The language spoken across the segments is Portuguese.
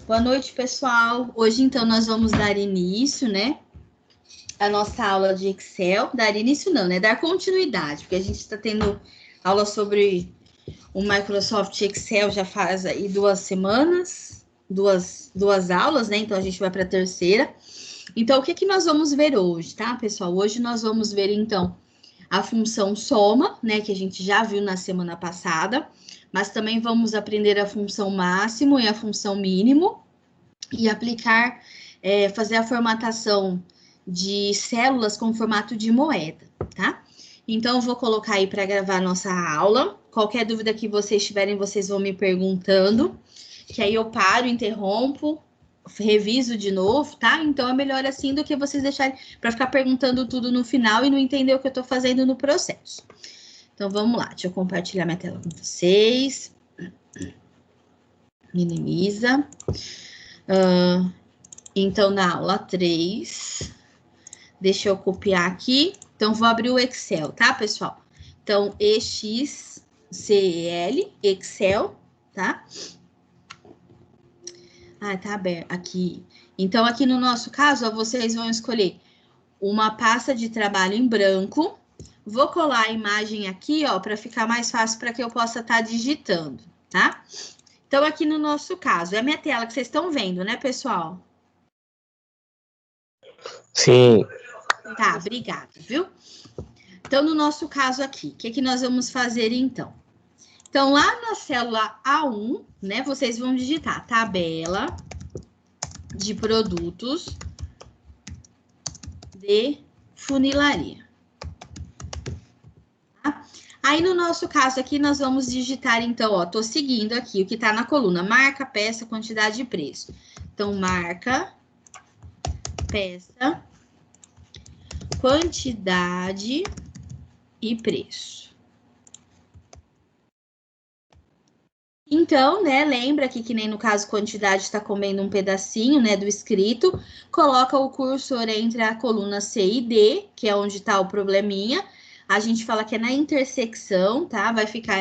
Boa noite, pessoal. Hoje, então, nós vamos dar início, né, à nossa aula de Excel. Dar início não, né, dar continuidade, porque a gente está tendo aula sobre o Microsoft Excel já faz aí 2 semanas, duas aulas, né, então a gente vai para a terceira. Então, o que que nós vamos ver hoje, tá, pessoal? Hoje nós vamos ver, então, a função soma, né, que a gente já viu na semana passada, mas também vamos aprender a função máximo e a função mínimo e aplicar, fazer a formatação de células com formato de moeda, tá? Então, eu vou colocar aí para gravar a nossa aula. Qualquer dúvida que vocês tiverem, vocês vão me perguntando, que aí eu paro, interrompo, reviso de novo, tá? Então, é melhor assim do que vocês deixarem para ficar perguntando tudo no final e não entender o que eu tô fazendo no processo. Então, vamos lá. Deixa eu compartilhar minha tela com vocês. Minimiza. Então, na aula 3, deixa eu copiar aqui. Então, vou abrir o Excel, tá, pessoal? Então, EXCL, Excel, tá? Ah, tá aberto aqui. Então, aqui no nosso caso, ó, vocês vão escolher uma pasta de trabalho em branco. Vou colar a imagem aqui, ó, para ficar mais fácil para que eu possa estar digitando, tá? Então, aqui no nosso caso, é a minha tela que vocês estão vendo, né, pessoal? Sim. Tá, obrigada, viu? Então, no nosso caso aqui, o que que nós vamos fazer, então? Então, lá na célula A1, né, vocês vão digitar tabela de produtos de funilaria. Tá? Aí, no nosso caso aqui, nós vamos digitar, então, ó, tô seguindo aqui o que tá na coluna, marca, peça, quantidade e preço. Então, marca, peça, quantidade e preço. Então, né, lembra que nem no caso quantidade está comendo um pedacinho, né, do escrito, coloca o cursor entre a coluna C e D, que é onde está o probleminha. A gente fala que é na intersecção, tá? Vai ficar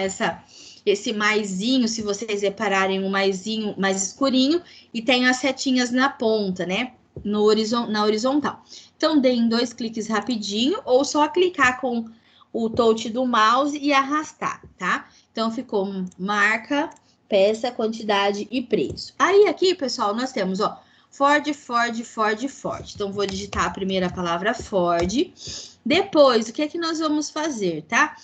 esse maisinho, se vocês repararem, um maisinho mais escurinho, e tem as setinhas na ponta, né, na horizontal. Então, deem 2 cliques rapidinho, ou só clicar com o touch do mouse e arrastar, tá? Então, ficou marca, peça, quantidade e preço. Aí, aqui, pessoal, nós temos, ó, Ford, Ford, Ford, Ford. Então, vou digitar a primeira palavra Ford. Depois, o que é que nós vamos fazer, tá?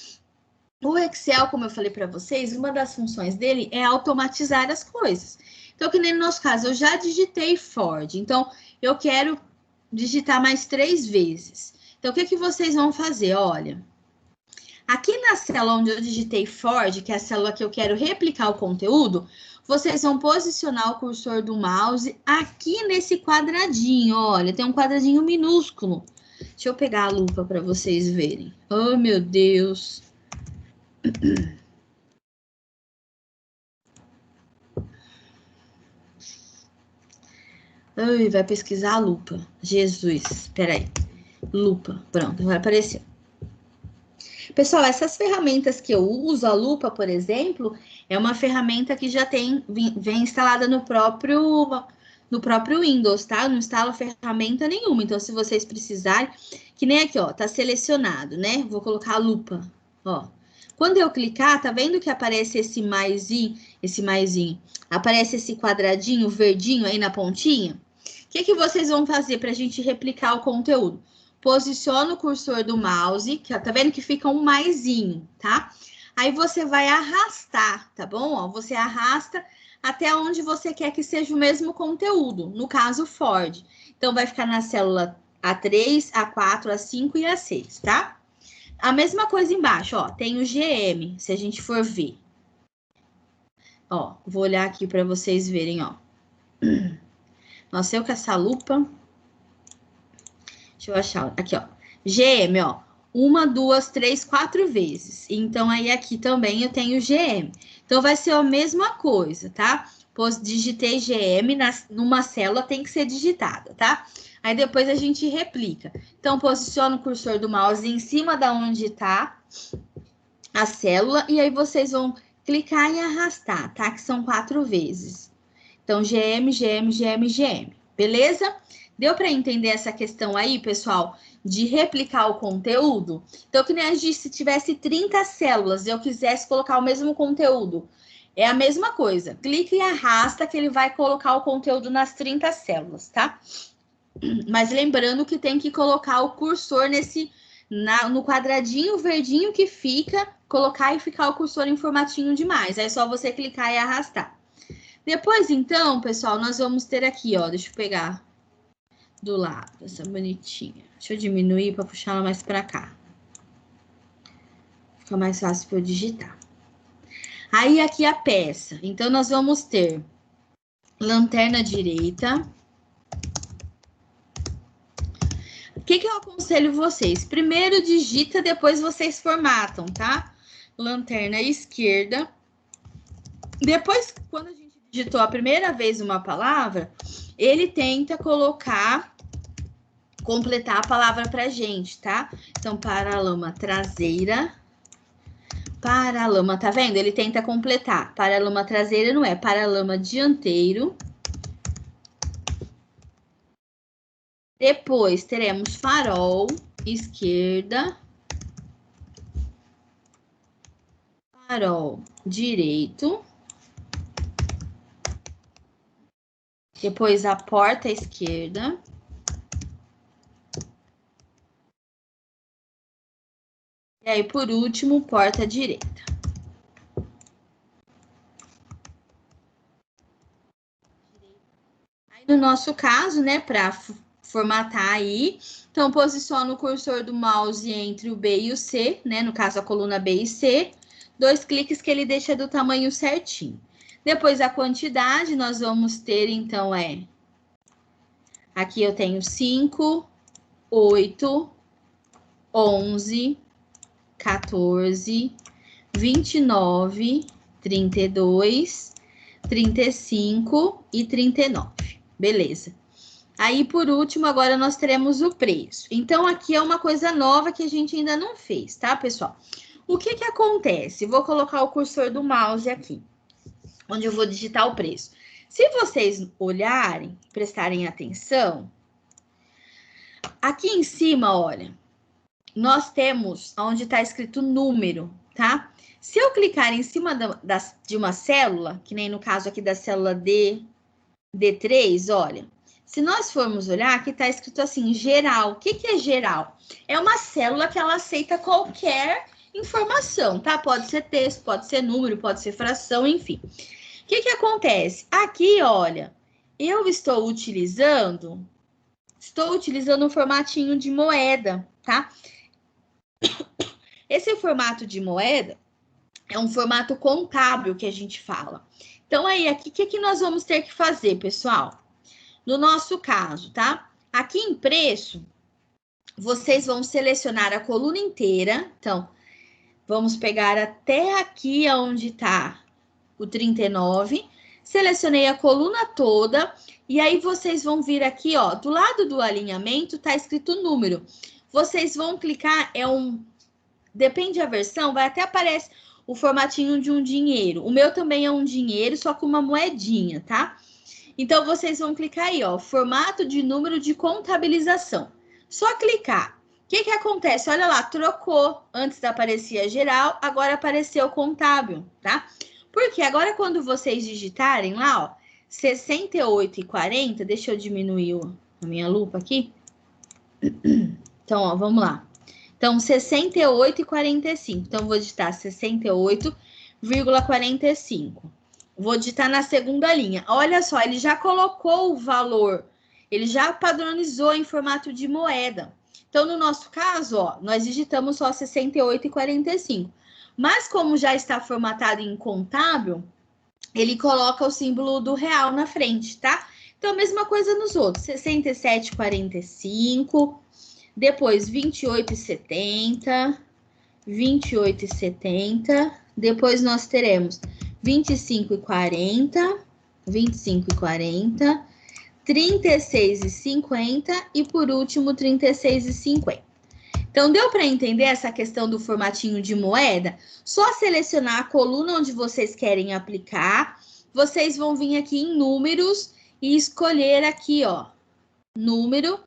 O Excel, como eu falei para vocês, uma das funções dele é automatizar as coisas. Então, que nem no nosso caso, eu já digitei Ford. Então, eu quero digitar mais 3 vezes. Então, o que é que vocês vão fazer? Olha, aqui na célula onde eu digitei Ford, que é a célula que eu quero replicar o conteúdo, vocês vão posicionar o cursor do mouse aqui nesse quadradinho. Olha, tem um quadradinho minúsculo. Deixa eu pegar a lupa para vocês verem. Oh, meu Deus. Ai, vai pesquisar a lupa. Jesus, espera aí. Lupa, pronto, vai aparecer. Pessoal, essas ferramentas que eu uso, a lupa, por exemplo, é uma ferramenta que já vem instalada no próprio Windows, tá? Eu não instalo ferramenta nenhuma. Então, se vocês precisarem, que nem aqui, ó, tá selecionado, né? Vou colocar a lupa, ó. Quando eu clicar, tá vendo que aparece esse maisinho? Aparece esse quadradinho verdinho aí na pontinha? O que que vocês vão fazer para a gente replicar o conteúdo? Posiciona o cursor do mouse, que tá vendo que fica um maisinho, tá? Aí você vai arrastar, tá bom? Ó, você arrasta até onde você quer que seja o mesmo conteúdo, no caso Ford. Então, vai ficar na célula A3, A4, A5 e A6, tá? A mesma coisa embaixo, ó, tem o GM, se a gente for ver. Ó, vou olhar aqui para vocês verem, ó. Nossa, eu com essa lupa. Deixa eu achar. Aqui, ó. GM, ó. 1, 2, 3, 4 vezes. Então, aí aqui também eu tenho GM. Então, vai ser a mesma coisa, tá? Digitei GM, numa célula tem que ser digitada, tá? Aí depois a gente replica. Então, posiciona o cursor do mouse em cima da onde tá a célula e aí vocês vão clicar e arrastar, tá? Que são 4 vezes. Então, GM, GM, GM, GM. Beleza? Deu para entender essa questão aí, pessoal, de replicar o conteúdo? Então, que nem a gente, se tivesse 30 células e eu quisesse colocar o mesmo conteúdo, é a mesma coisa. Clica e arrasta que ele vai colocar o conteúdo nas 30 células, tá? Mas lembrando que tem que colocar o cursor no quadradinho verdinho que fica, colocar e ficar o cursor em formatinho demais. Aí é só você clicar e arrastar. Depois, então, pessoal, nós vamos ter aqui, ó, deixa eu pegar do lado, essa bonitinha. Deixa eu diminuir para puxar ela mais para cá. Fica mais fácil para eu digitar. Aí, aqui a peça. Então, nós vamos ter lanterna direita. O que eu aconselho vocês? Primeiro digita, depois vocês formatam, tá? Lanterna esquerda. Depois, quando a gente digitou a primeira vez uma palavra, ele tenta completar a palavra pra gente, tá? Então, paralama traseira. Paralama, tá vendo? Ele tenta completar. Paralama traseira não é, paralama dianteiro. Depois, teremos farol, esquerda. Farol, direito. Depois, a porta esquerda. E aí, por último, porta direita. Aí, no nosso caso, né, para formatar aí, então, posiciona o cursor do mouse entre o B e o C, né, no caso, a coluna B e C, 2 cliques que ele deixa do tamanho certinho. Depois, a quantidade, nós vamos ter, então, aqui eu tenho 5, 8, 11, 14, 29, 32, 35 e 39. Beleza. Aí, por último, agora nós teremos o preço. Então, aqui é uma coisa nova que a gente ainda não fez, tá, pessoal? O que acontece? Vou colocar o cursor do mouse aqui, onde eu vou digitar o preço. Se vocês olharem, prestarem atenção, aqui em cima, olha, nós temos onde está escrito número, tá? Se eu clicar em cima de uma célula, que nem no caso aqui da célula D3, olha, se nós formos olhar, aqui está escrito assim, geral. O que é geral? É uma célula que ela aceita qualquer informação, tá? Pode ser texto, pode ser número, pode ser fração, enfim. O que acontece? Aqui, olha, eu estou utilizando um formatinho de moeda, tá? Esse formato de moeda é um formato contábil que a gente fala. Então, aí, aqui, o que nós vamos ter que fazer, pessoal? No nosso caso, tá? Aqui em preço, vocês vão selecionar a coluna inteira. Então, vamos pegar até aqui onde tá o 39. Selecionei a coluna toda. E aí, vocês vão vir aqui, ó, do lado do alinhamento, tá escrito número. Vocês vão clicar, depende da versão, vai até aparecer o formatinho de um dinheiro. O meu também é um dinheiro, só com uma moedinha, tá? Então, vocês vão clicar aí, ó, formato de número de contabilização. Só clicar. O que acontece? Olha lá, trocou. Antes aparecia geral, agora apareceu contábil, tá? Porque agora, quando vocês digitarem lá, ó, 68 e 40, deixa eu diminuir a minha lupa aqui. Então, ó, vamos lá. Então, 68 e 45. Então, vou digitar 68,45. Vou digitar na segunda linha. Olha só, ele já colocou o valor. Ele já padronizou em formato de moeda. Então, no nosso caso, ó, nós digitamos só 68 e 45. Mas, como já está formatado em contábil, ele coloca o símbolo do real na frente, tá? Então, a mesma coisa nos outros. 67 e 45... Depois, 28,70, 28,70. Depois, nós teremos 25,40, 25,40, 36,50 e, por último, 36,50. Então, deu para entender essa questão do formatinho de moeda? Só selecionar a coluna onde vocês querem aplicar. Vocês vão vir aqui em números e escolher aqui, ó, número,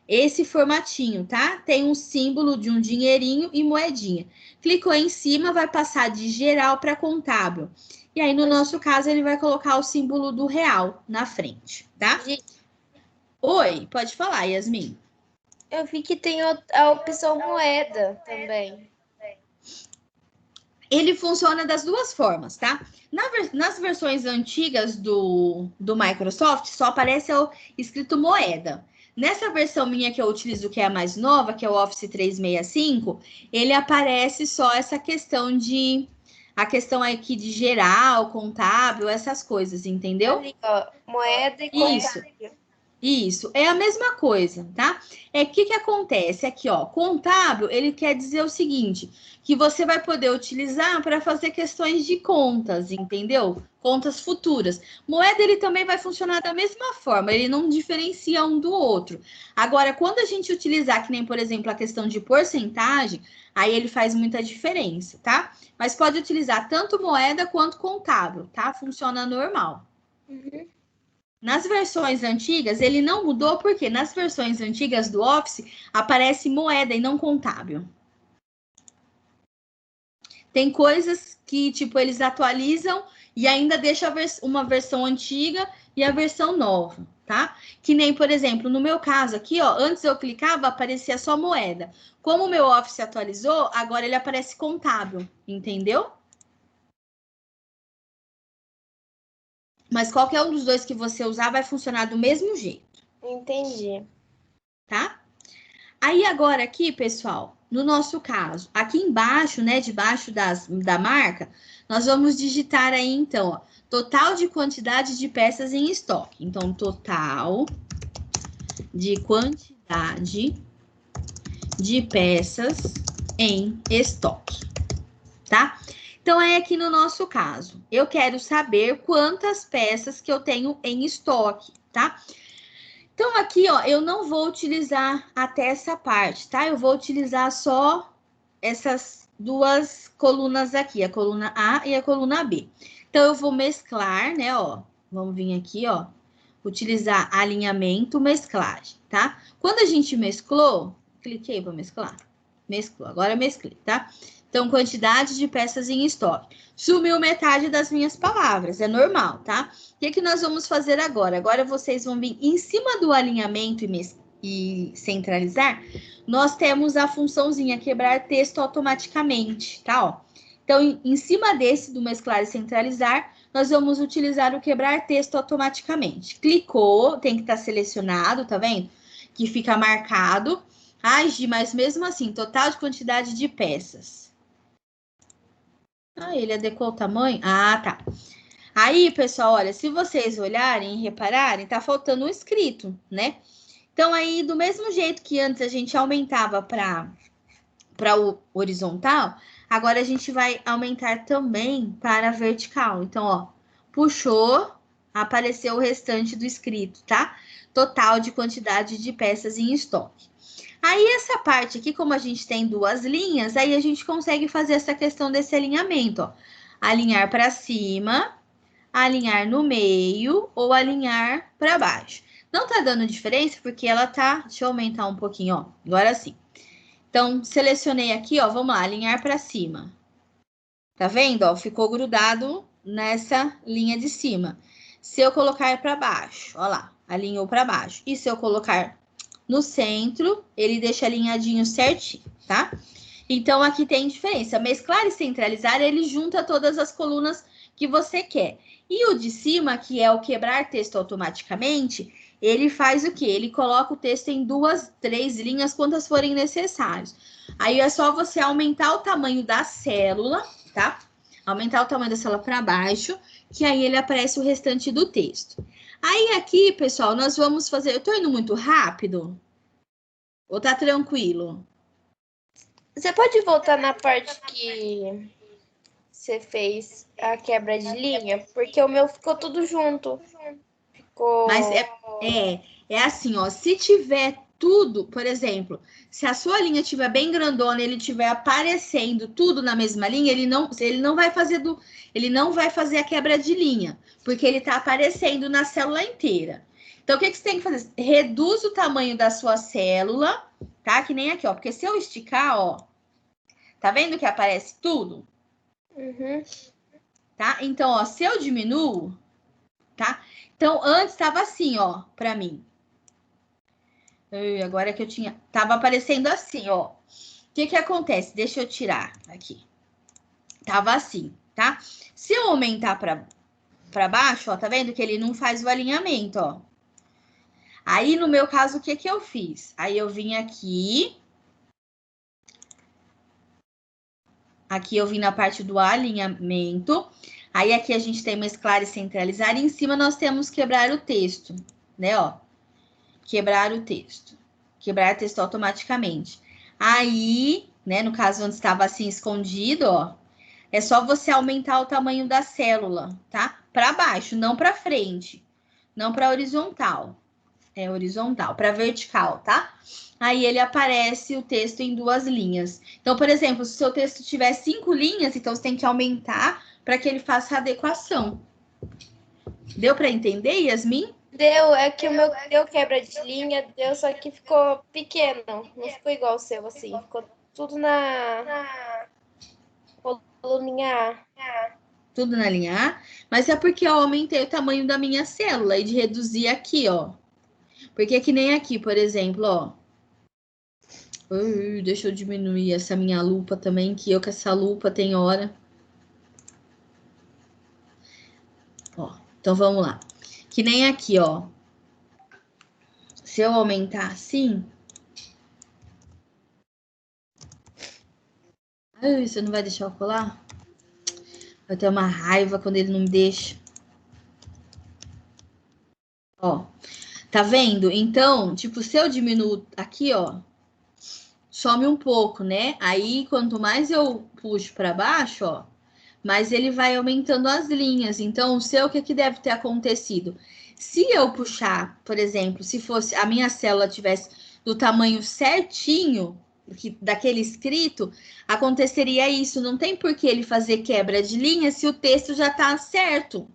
esse formatinho, tá? Tem um símbolo de um dinheirinho e moedinha. Clicou em cima, vai passar de geral para contábil. E aí, no nosso caso, ele vai colocar o símbolo do real na frente, tá? Oi, pode falar, Yasmin. Eu vi que tem a opção moeda também. Ele funciona das duas formas, tá? Nas versões antigas do Microsoft, só aparece escrito moeda. Nessa versão minha que eu utilizo, que é a mais nova, que é o Office 365, ele aparece só essa questão de... A questão aqui de geral, contábil, essas coisas, entendeu? Ali, ó, moeda e contábil. Isso, é a mesma coisa, tá? É que acontece aqui, ó, contábil, ele quer dizer o seguinte, que você vai poder utilizar para fazer questões de contas, entendeu? Contas futuras. Moeda, ele também vai funcionar da mesma forma, ele não diferencia um do outro. Agora, quando a gente utilizar, que nem, por exemplo, a questão de porcentagem, aí ele faz muita diferença, tá? Mas pode utilizar tanto moeda quanto contábil, tá? Funciona normal. Uhum. Nas versões antigas, ele não mudou porque nas versões antigas do Office aparece moeda e não contábil. Tem coisas que, tipo, eles atualizam e ainda deixa uma versão antiga e a versão nova, tá? Que nem, por exemplo, no meu caso aqui, ó, antes eu clicava, aparecia só moeda. Como o meu Office atualizou, agora ele aparece contábil, entendeu? Mas qualquer um dos dois que você usar vai funcionar do mesmo jeito. Entendi. Tá? Aí agora aqui, pessoal, no nosso caso, aqui embaixo, né, debaixo da marca, nós vamos digitar aí, então, ó, total de quantidade de peças em estoque. Então, total de quantidade de peças em estoque, tá? Então, é aqui no nosso caso, eu quero saber quantas peças que eu tenho em estoque, tá? Então, aqui, ó, eu não vou utilizar até essa parte, tá? Eu vou utilizar só essas duas colunas aqui, a coluna A e a coluna B. Então, eu vou mesclar, né, ó. Vamos vir aqui, ó. Utilizar alinhamento, mesclagem, tá? Quando a gente mesclou, cliquei para mesclar. Mesclou, agora mesclei, tá? Então, quantidade de peças em estoque. Sumiu metade das minhas palavras, é normal, tá? O que nós vamos fazer agora? Agora vocês vão vir em cima do alinhamento e centralizar. Nós temos a funçãozinha quebrar texto automaticamente, tá? Ó. Então, em cima desse do mesclar e centralizar, nós vamos utilizar o quebrar texto automaticamente. Clicou, tem que estar selecionado, tá vendo? Que fica marcado. Ai, Gi, mas mesmo assim, total de quantidade de peças. Ah, ele adequou o tamanho? Ah, tá. Aí, pessoal, olha, se vocês olharem e repararem, tá faltando um escrito, né? Então, aí, do mesmo jeito que antes a gente aumentava para o horizontal, agora a gente vai aumentar também para a vertical. Então, ó, puxou, apareceu o restante do escrito, tá? Total de quantidade de peças em estoque. Aí, essa parte aqui, como a gente tem duas linhas, aí a gente consegue fazer essa questão desse alinhamento, ó. Alinhar para cima, alinhar no meio ou alinhar para baixo. Não tá dando diferença porque ela tá... Deixa eu aumentar um pouquinho, ó. Agora sim. Então, selecionei aqui, ó. Vamos lá, alinhar para cima. Tá vendo, ó? Ficou grudado nessa linha de cima. Se eu colocar para baixo, ó lá, alinhou para baixo. E se eu colocar no centro, ele deixa alinhadinho certinho, tá? Então, aqui tem diferença. Mesclar e centralizar, ele junta todas as colunas que você quer. E o de cima, que é o quebrar texto automaticamente, ele faz o quê? Ele coloca o texto em 2, 3 linhas, quantas forem necessárias. Aí é só você aumentar o tamanho da célula, tá? Aumentar o tamanho da célula para baixo, que aí ele aparece o restante do texto. Aí aqui, pessoal, nós vamos fazer... Eu tô indo muito rápido? Ou tá tranquilo? Você pode voltar na parte que você fez a quebra de linha? Porque o meu ficou tudo junto. Ficou... Mas é assim, ó. Se tiver tudo, por exemplo, se a sua linha estiver bem grandona, ele estiver aparecendo tudo na mesma linha, ele não vai fazer a quebra de linha, porque ele está aparecendo na célula inteira. Então, o que você tem que fazer? Reduz o tamanho da sua célula, tá? Que nem aqui, ó. Porque se eu esticar, ó, tá vendo que aparece tudo? Uhum. Tá? Então, ó, se eu diminuo, tá? Então, antes estava assim, ó, pra mim. Agora que eu tinha... Tava aparecendo assim, ó. O que acontece? Deixa eu tirar aqui. Tava assim, tá? Se eu aumentar pra baixo, ó, tá vendo que ele não faz o alinhamento, ó. Aí, no meu caso, o que eu fiz? Aí, eu vim aqui. Aqui eu vim na parte do alinhamento. Aí, aqui a gente tem mesclar e centralizar. E em cima nós temos quebrar o texto, né, ó. Quebrar o texto. Quebrar o texto automaticamente. Aí, né, no caso onde estava assim escondido, ó. É só você aumentar o tamanho da célula, tá? Para baixo, não para frente. Não para horizontal. É horizontal, para vertical, tá? Aí ele aparece o texto em 2 linhas. Então, por exemplo, se o seu texto tiver 5 linhas, então você tem que aumentar para que ele faça a adequação. Deu para entender, Yasmin? Deu, é que o meu deu quebra de linha, deu, só que ficou pequeno. Não ficou igual o seu, assim. Ficou tudo na coluninha A. Tudo na linha A, mas é porque eu aumentei o tamanho da minha célula e de reduzir aqui, ó. Porque que nem aqui, por exemplo, ó. Deixa eu diminuir essa minha lupa também, que eu com essa lupa tem hora. Ó, então vamos lá. Que nem aqui, ó. Se eu aumentar assim... você não vai deixar eu colar? Eu tenho uma raiva quando ele não me deixa. Ó, tá vendo? Então, tipo, se eu diminuo aqui, ó, some um pouco, né? Aí, quanto mais eu puxo para baixo, ó, mais ele vai aumentando as linhas. Então, o seu, o que deve ter acontecido? Se eu puxar, por exemplo, se fosse a minha célula tivesse do tamanho certinho daquele escrito, aconteceria isso. Não tem por que ele fazer quebra de linha se o texto já tá certo.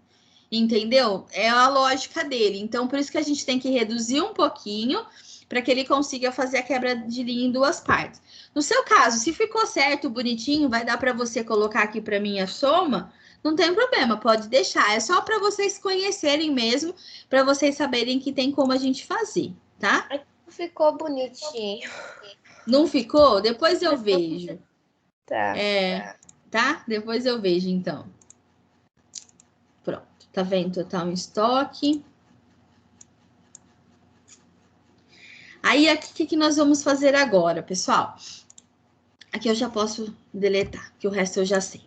Entendeu? É a lógica dele. Então, por isso que a gente tem que reduzir um pouquinho para que ele consiga fazer a quebra de linha em 2 partes. No seu caso, se ficou certo, bonitinho, vai dar para você colocar aqui para mim a soma, não tem problema, pode deixar. É só para vocês conhecerem mesmo, para vocês saberem que tem como a gente fazer, tá? Ficou bonitinho. Não ficou? Depois eu vejo. Tá. Tá? Depois eu vejo, então. Pronto. Tá vendo? Total em estoque. Aí, aqui, o que nós vamos fazer agora, pessoal? Aqui eu já posso deletar, que o resto eu já sei.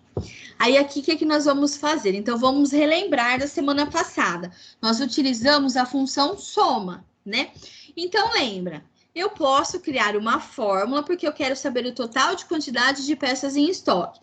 Aí, aqui, o que nós vamos fazer? Então, vamos relembrar da semana passada. Nós utilizamos a função soma, né? Então, lembra, eu posso criar uma fórmula, porque eu quero saber o total de quantidade de peças em estoque.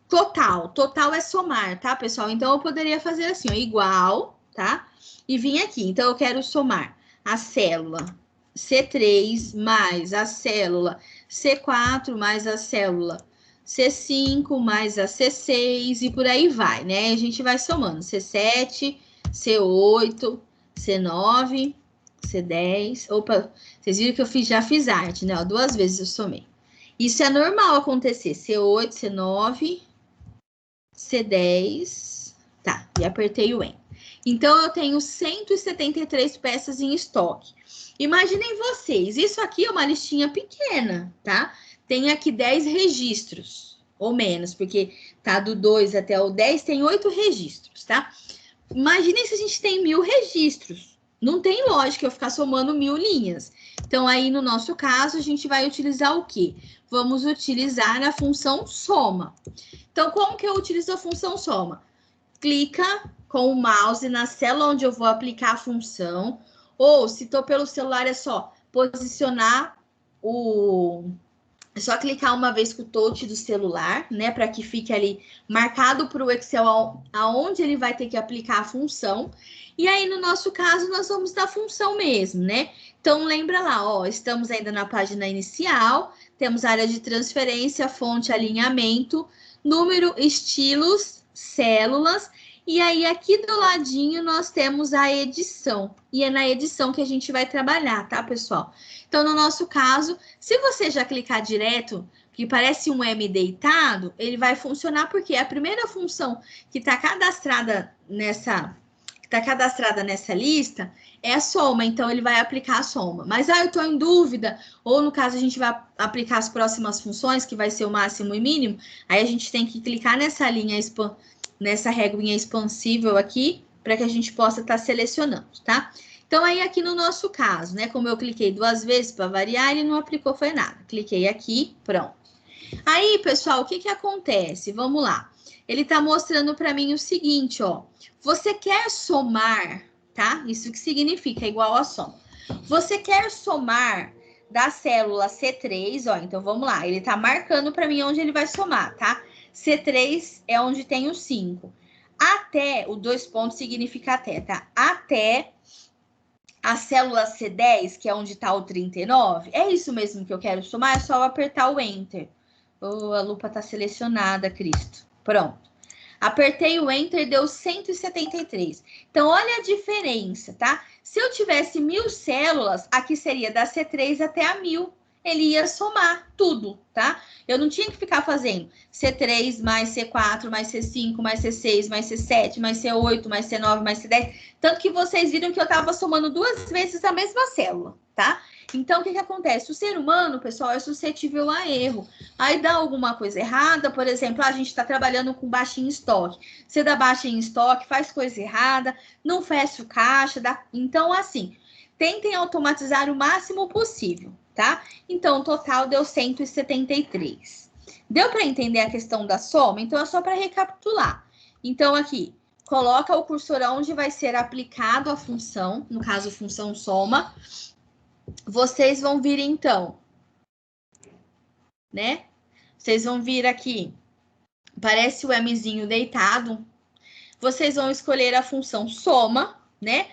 Total é somar, tá, pessoal? Então, eu poderia fazer assim, ó, igual, tá? E vim aqui. Então, eu quero somar a célula C3 mais a célula C4 mais a célula C5 mais a C6 e por aí vai, né? A gente vai somando C7, C8, C9, C10. Opa, vocês viram que eu já fiz arte, né? 2 vezes eu somei. Isso é normal acontecer. C8, C9, C10. Tá, e apertei o Enter. Então, eu tenho 173 peças em estoque. Imaginem vocês, isso aqui é uma listinha pequena, tá? Tem aqui 10 registros, ou menos, porque tá do 2 até o 10, tem 8 registros, tá? Imaginem se a gente tem 1000 registros. Não tem lógica eu ficar somando 1000 linhas. Então, aí, no nosso caso, a gente vai utilizar o quê? Vamos utilizar a função soma. Então, como que eu utilizo a função soma? Clica com o mouse na célula onde eu vou aplicar a função, ou se estou pelo celular é só posicionar É só clicar uma vez com o touch do celular, né? Para que fique ali marcado para o Excel aonde ele vai ter que aplicar a função. E aí, no nosso caso, nós vamos na função mesmo, né? Então, lembra lá, ó, estamos ainda na página inicial, temos área de transferência, fonte, alinhamento, número, estilos, células, e aí aqui do ladinho nós temos a edição, e é na edição que a gente vai trabalhar, tá, pessoal? Então, no nosso caso, se você já clicar direto, que parece um M deitado, ele vai funcionar porque a primeira função que está cadastrada nessa lista é a soma, então ele vai aplicar a soma. Mas eu estou em dúvida, ou no caso a gente vai aplicar as próximas funções, que vai ser o máximo e mínimo, aí a gente tem que clicar nessa réguinha expansível aqui, para que a gente possa estar selecionando, tá? Então, aí aqui no nosso caso, né, como eu cliquei 2 vezes para variar, ele não aplicou, foi nada. Cliquei aqui, pronto. Aí, pessoal, o que que acontece? Vamos lá. Ele está mostrando para mim o seguinte, ó. Você quer somar, tá? Isso que significa igual a soma. Você quer somar da célula C3, ó, então vamos lá. Ele está marcando para mim onde ele vai somar, tá? C3 é onde tem o 5. Até, o 2 pontos significa até, tá? Até a célula C10, que é onde está o 39, é isso mesmo que eu quero somar, é só eu apertar o Enter. Oh, a lupa está selecionada, Cristo. Pronto. Apertei o Enter, deu 173. Então, olha a diferença, tá? Se eu tivesse 1000 células, aqui seria da C3 até a 1000. Ele ia somar tudo, tá? Eu não tinha que ficar fazendo C3 mais C4, mais C5, mais C6, mais C7, mais C8, mais C9, mais C10. Tanto que vocês viram que eu estava somando 2 vezes a mesma célula, tá? Então, o que que acontece? O ser humano, pessoal, é suscetível a erro. Aí dá alguma coisa errada, por exemplo, a gente está trabalhando com baixa em estoque. Você dá baixa em estoque, faz coisa errada, não fecha o caixa. Então, assim, tentem automatizar o máximo possível, tá? Então, o total deu 173. Deu para entender a questão da soma? Então, é só para recapitular. Então, aqui, coloca o cursor onde vai ser aplicado a função, no caso, função soma. Vocês vão vir, então, né? Vocês vão vir aqui, parece o Mzinho deitado. Vocês vão escolher a função soma, né?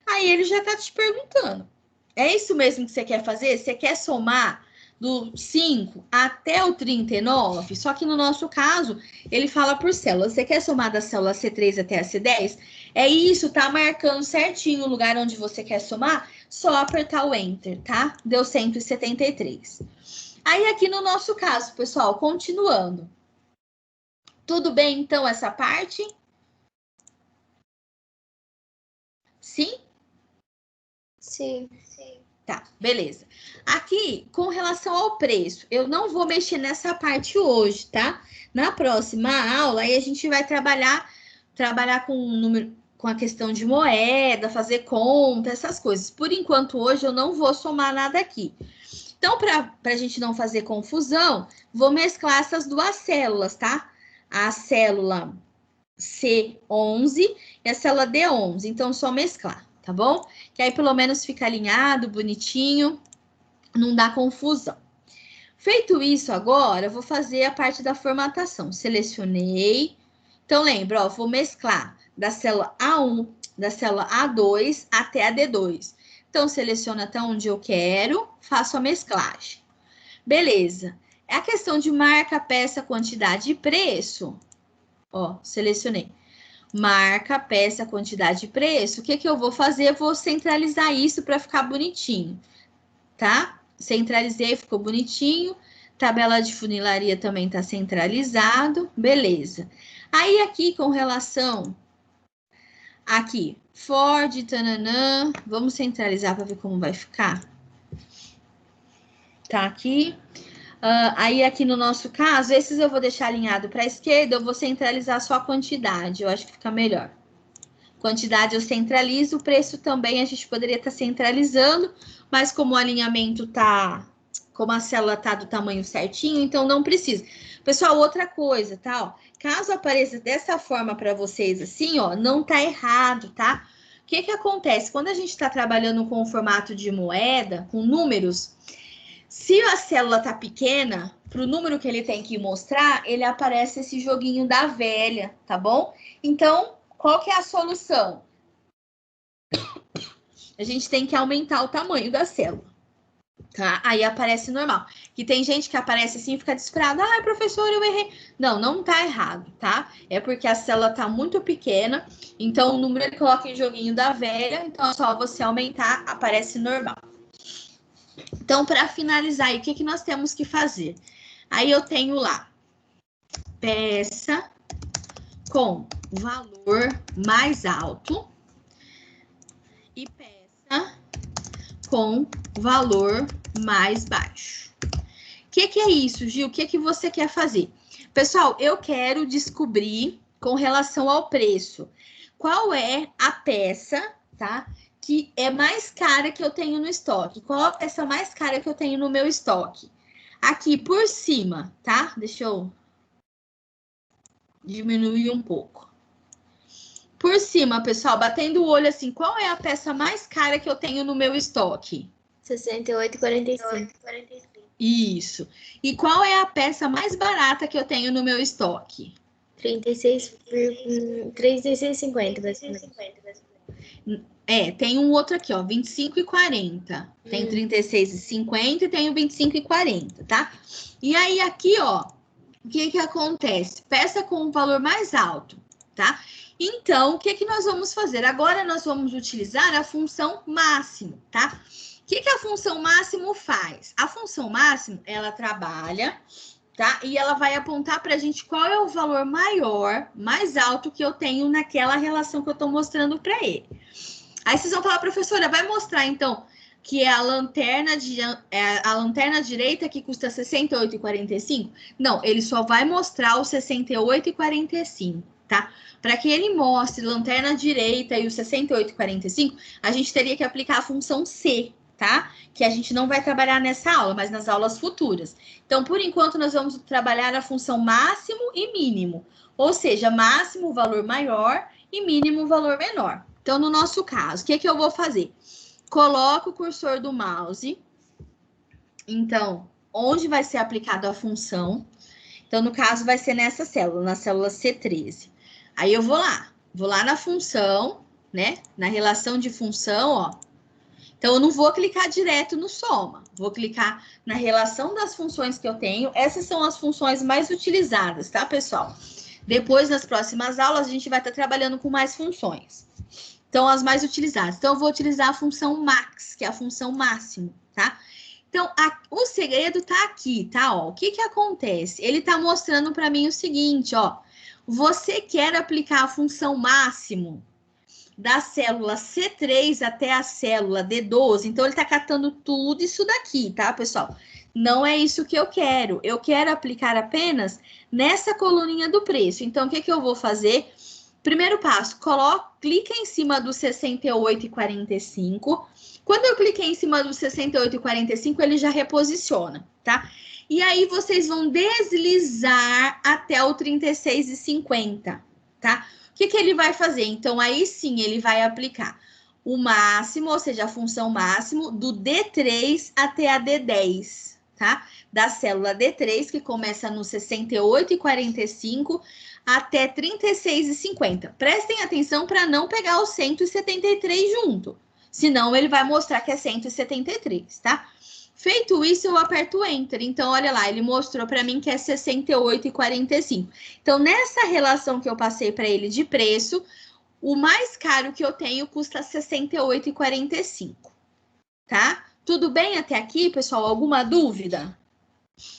Aí ele já tá te perguntando. É isso mesmo que você quer fazer? Você quer somar do 5 até o 39? Só que no nosso caso, ele fala por célula. Você quer somar da célula C3 até a C10? É isso, tá marcando certinho o lugar onde você quer somar? Só apertar o Enter, tá? Deu 173. Aí aqui no nosso caso, pessoal, continuando. Tudo bem, então, essa parte? Sim? Sim. Tá, beleza. Aqui, com relação ao preço, eu não vou mexer nessa parte hoje, tá? Na próxima aula, aí a gente vai trabalhar com o número, com a questão de moeda, fazer conta, essas coisas. Por enquanto, hoje, eu não vou somar nada aqui. Então, para a gente não fazer confusão, vou mesclar essas 2 células, tá? A célula C11 e a célula D11. Então, só mesclar, tá bom? Que aí, pelo menos, fica alinhado, bonitinho, não dá confusão. Feito isso, agora, eu vou fazer a parte da formatação. Selecionei. Então, lembra, ó, vou mesclar da célula A1, da célula A2 até a D2. Então, seleciono até onde eu quero, faço a mesclagem. Beleza. É a questão de marca, peça, quantidade e preço. Ó, selecionei. Marca, peça, quantidade e preço. O que que eu vou fazer? Eu vou centralizar isso para ficar bonitinho, tá? Centralizei, ficou bonitinho. Tabela de funilaria também está centralizado. Beleza. Aí, aqui, com relação... Aqui, Ford, tananã. Vamos centralizar para ver como vai ficar. Tá aqui. Aí, aqui no nosso caso, esses eu vou deixar alinhado para a esquerda, eu vou centralizar só a quantidade, eu acho que fica melhor. Quantidade eu centralizo, o preço também a gente poderia estar centralizando, mas como o alinhamento tá, como a célula tá do tamanho certinho, então não precisa. Pessoal, outra coisa, tá? Ó, caso apareça dessa forma para vocês assim, ó, não tá errado, tá? O que que acontece? Quando a gente está trabalhando com o formato de moeda, com números, Se a célula tá pequena, para o número que ele tem que mostrar, ele aparece esse joguinho da velha, tá bom? Então, qual que é a solução? A gente tem que aumentar o tamanho da célula, tá? Aí aparece normal. Que tem gente que aparece assim e fica desesperada. Ah, professor, eu errei. Não, não tá errado, tá? É porque a célula tá muito pequena, então o número ele coloca em joguinho da velha, então é só você aumentar, aparece normal. Então, para finalizar aí, o que nós temos que fazer? Aí eu tenho lá, peça com valor mais alto e peça com valor mais baixo. O que é isso, Gil? O que você quer fazer? Pessoal, eu quero descobrir com relação ao preço, qual é a peça, tá? Que é mais cara que eu tenho no estoque. Qual a peça mais cara que eu tenho no meu estoque? Aqui por cima, tá? Deixa eu diminuir um pouco. Por cima, pessoal, batendo o olho assim, qual é a peça mais cara que eu tenho no meu estoque? 68,45. Isso. E qual é a peça mais barata que eu tenho no meu estoque? 36,50, basicamente. Tem um outro aqui, ó, 25,40. Tem 36,50 e tem o 25,40, tá? E aí aqui, ó, o que acontece? Peça com um valor mais alto, tá? Então, o que nós vamos fazer? Agora nós vamos utilizar a função máximo, tá? O que a função máximo faz? A função máximo, ela trabalha, tá? E ela vai apontar para a gente qual é o valor maior, mais alto que eu tenho naquela relação que eu estou mostrando para ele. Aí vocês vão falar, professora, vai mostrar então que é a lanterna direita que custa R$ 68,45? Não, ele só vai mostrar o R$ 68,45, tá? Para que ele mostre lanterna direita e o 68,45, a gente teria que aplicar a função C, tá? Que a gente não vai trabalhar nessa aula, mas nas aulas futuras. Então, por enquanto, nós vamos trabalhar a função máximo e mínimo. Ou seja, máximo o valor maior e mínimo o valor menor. Então, no nosso caso, o que eu vou fazer? Coloco o cursor do mouse. Então, onde vai ser aplicada a função? Então, no caso, vai ser nessa célula, na célula C13. Aí eu vou lá na função, né? Na relação de função, ó. Então, eu não vou clicar direto no soma. Vou clicar na relação das funções que eu tenho. Essas são as funções mais utilizadas, tá, pessoal? Depois, nas próximas aulas, a gente vai estar trabalhando com mais funções. Então, as mais utilizadas. Então, eu vou utilizar a função max, que é a função máximo, tá? Então, o segredo tá aqui, tá? Ó, o que acontece? Ele tá mostrando para mim o seguinte, ó. Você quer aplicar a função máximo da célula C3 até a célula D12. Então, ele tá catando tudo isso daqui, tá, pessoal? Não é isso que eu quero. Eu quero aplicar apenas nessa coluninha do preço. Então, o que eu vou fazer? Primeiro passo, clica em cima do 68,45. Quando eu cliquei em cima do 68,45, ele já reposiciona, tá? E aí, vocês vão deslizar até o 36,50, tá? O que ele vai fazer? Então, aí sim, ele vai aplicar o máximo, ou seja, a função máximo, do D3 até a D10, tá? Da célula D3, que começa no 68,45 até 36,50. Prestem atenção para não pegar o 173 junto, senão ele vai mostrar que é 173, tá? Feito isso, eu aperto Enter. Então, olha lá, ele mostrou para mim que é 68,45. Então, nessa relação que eu passei para ele de preço, o mais caro que eu tenho custa 68,45, tá? Tudo bem até aqui, pessoal? Alguma dúvida?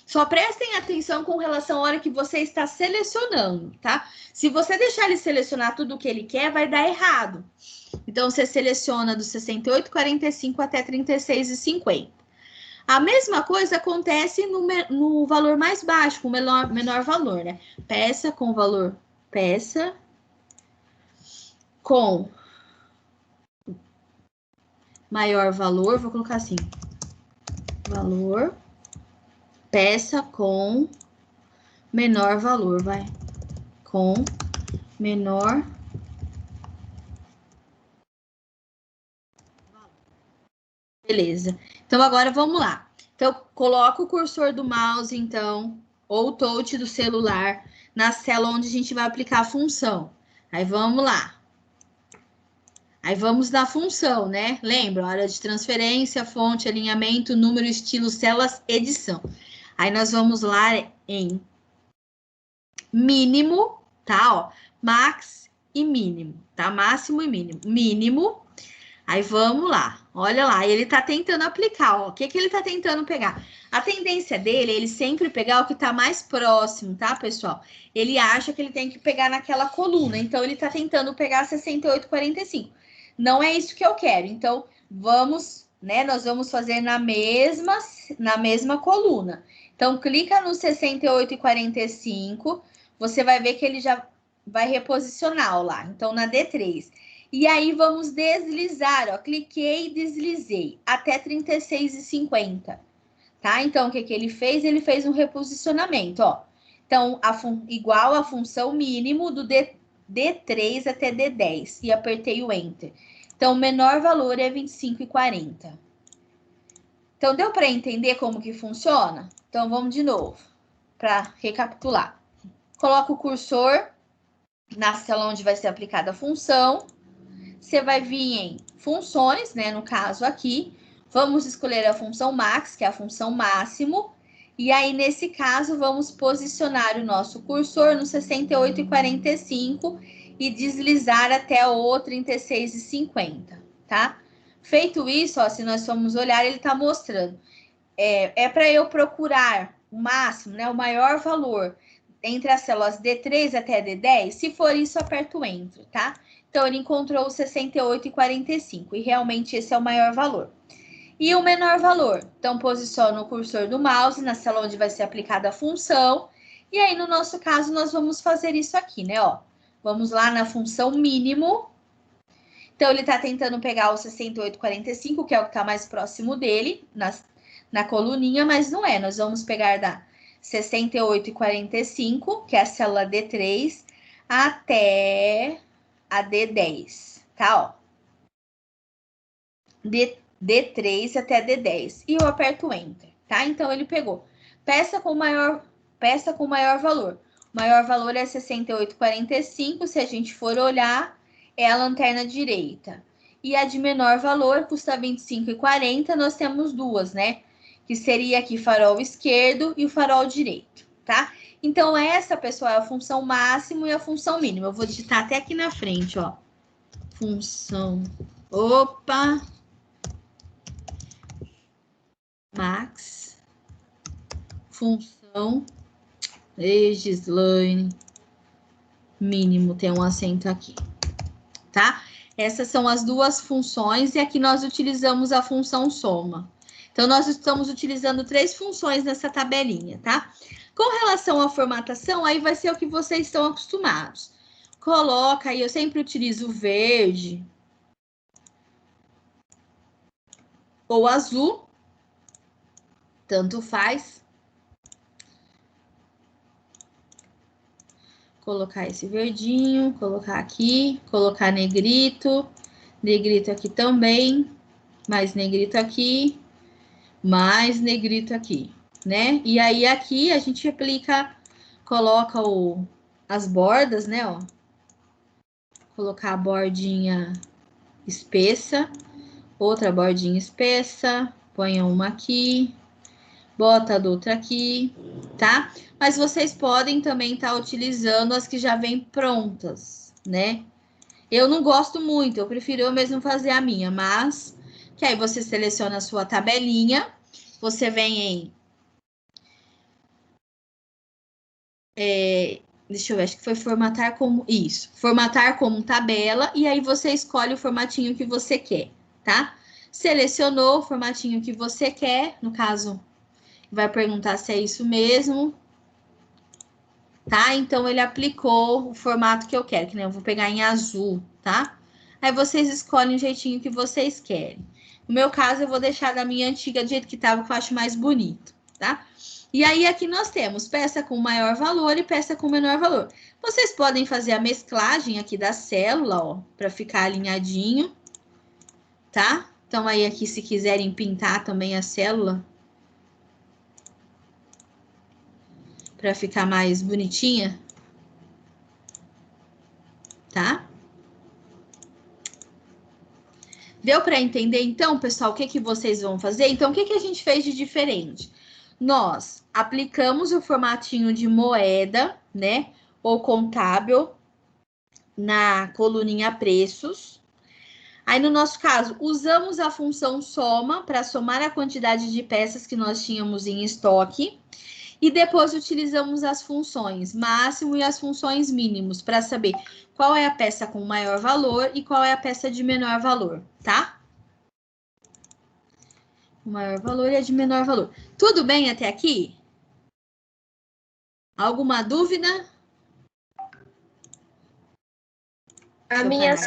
Só prestem atenção com relação à hora que você está selecionando, tá? Se você deixar ele selecionar tudo o que ele quer, vai dar errado. Então, você seleciona do 68,45 até 36,50. A mesma coisa acontece no valor mais baixo, com o menor valor, né? Peça com valor, peça com maior valor, vou colocar assim, valor, peça com menor valor, vai, com menor valor. Beleza. Então, agora vamos lá. Então, coloca o cursor do mouse, então, ou o touch do celular na célula onde a gente vai aplicar a função. Aí, vamos lá. Aí, vamos na função, né? Lembra? Área de transferência, fonte, alinhamento, número, estilo, células, edição. Aí, nós vamos lá em mínimo, tá? Ó, max e mínimo, tá? Máximo e mínimo. Mínimo. Aí vamos lá, olha lá, ele tá tentando aplicar, ó. O que que ele tá tentando pegar? A tendência dele é ele sempre pegar o que tá mais próximo, tá, pessoal? Ele acha que ele tem que pegar naquela coluna, então ele tá tentando pegar 68,45. Não é isso que eu quero, então vamos, né? Nós vamos fazer na mesma coluna. Então clica no 68,45, você vai ver que ele já vai reposicionar, ó, lá. Então na D3. E aí, vamos deslizar, ó. Cliquei e deslizei até 36,50, tá? Então, o que que ele fez? Ele fez um reposicionamento, ó. Então, igual a função mínimo do D3 até D10. E apertei o Enter. Então, o menor valor é 25,40. Então, deu para entender como que funciona? Então, vamos de novo, para recapitular. Coloca o cursor na célula onde vai ser aplicada a função. Você vai vir em funções, né? No caso aqui, vamos escolher a função max, que é a função máximo. E aí, nesse caso, vamos posicionar o nosso cursor no 68,45 e deslizar até o 36,50, tá? Feito isso, ó, se nós formos olhar, ele tá mostrando. É para eu procurar o máximo, né? O maior valor entre as células D3 até D10. Se for isso, aperto o Enter, tá? Então, ele encontrou o 68,45 e realmente esse é o maior valor. E o menor valor? Então, posiciona o cursor do mouse na célula onde vai ser aplicada a função. E aí, no nosso caso, nós vamos fazer isso aqui, né? Ó, vamos lá na função mínimo. Então, ele está tentando pegar o 68,45, que é o que está mais próximo dele, na coluninha, mas não é. Nós vamos pegar da 68,45, que é a célula D3, até a D10, tá? Ó. D3 até D10. E eu aperto Enter, tá? Então, ele pegou. Peça com maior valor. O maior valor é 68,45. Se a gente for olhar, é a lanterna direita. E a de menor valor custa 25,40. Nós temos duas, né? Que seria aqui farol esquerdo e o farol direito, tá? Então, essa, pessoal, é a função máximo e a função mínima. Eu vou digitar até aqui na frente, ó. Função. Opa! Max. Função. Gislaine. Mínimo, tem um acento aqui, tá? Essas são as duas funções e aqui nós utilizamos a função soma. Então, nós estamos utilizando 3 funções nessa tabelinha, tá? Com relação à formatação, aí vai ser o que vocês estão acostumados. Coloca aí, eu sempre utilizo verde ou azul, tanto faz. Colocar esse verdinho, colocar aqui, colocar negrito, negrito aqui também, mais negrito aqui, mais negrito aqui, né? E aí aqui a gente aplica, coloca as bordas, né, ó. Colocar a bordinha espessa, outra bordinha espessa, ponha uma aqui, bota a outra aqui, tá? Mas vocês podem também estar utilizando as que já vêm prontas, né? Eu não gosto muito, eu prefiro eu mesmo fazer a minha, mas que aí você seleciona a sua tabelinha, você vem em... deixa eu ver, acho que foi formatar como... Isso, formatar como tabela, e aí você escolhe o formatinho que você quer, tá? Selecionou o formatinho que você quer, no caso, vai perguntar se é isso mesmo, tá? Então, ele aplicou o formato que eu quero, que nem eu vou pegar em azul, tá? Aí, vocês escolhem o jeitinho que vocês querem. No meu caso, eu vou deixar da minha antiga do jeito que tava, que eu acho mais bonito, tá? E aí, aqui nós temos peça com maior valor e peça com menor valor. Vocês podem fazer a mesclagem aqui da célula, ó, para ficar alinhadinho, tá? Então, aí aqui, se quiserem pintar também a célula, para ficar mais bonitinha. Tá? Deu para entender, então, pessoal, o que, que vocês vão fazer? Então, o que, que a gente fez de diferente? Nós aplicamos o formatinho de moeda, né? Ou contábil na coluninha preços. Aí, no nosso caso, usamos a função soma para somar a quantidade de peças que nós tínhamos em estoque. E depois utilizamos as funções máximo e as funções mínimos para saber qual é a peça com maior valor e qual é a peça de menor valor, tá? O maior valor e a de menor valor. Tudo bem até aqui? Alguma dúvida? A minha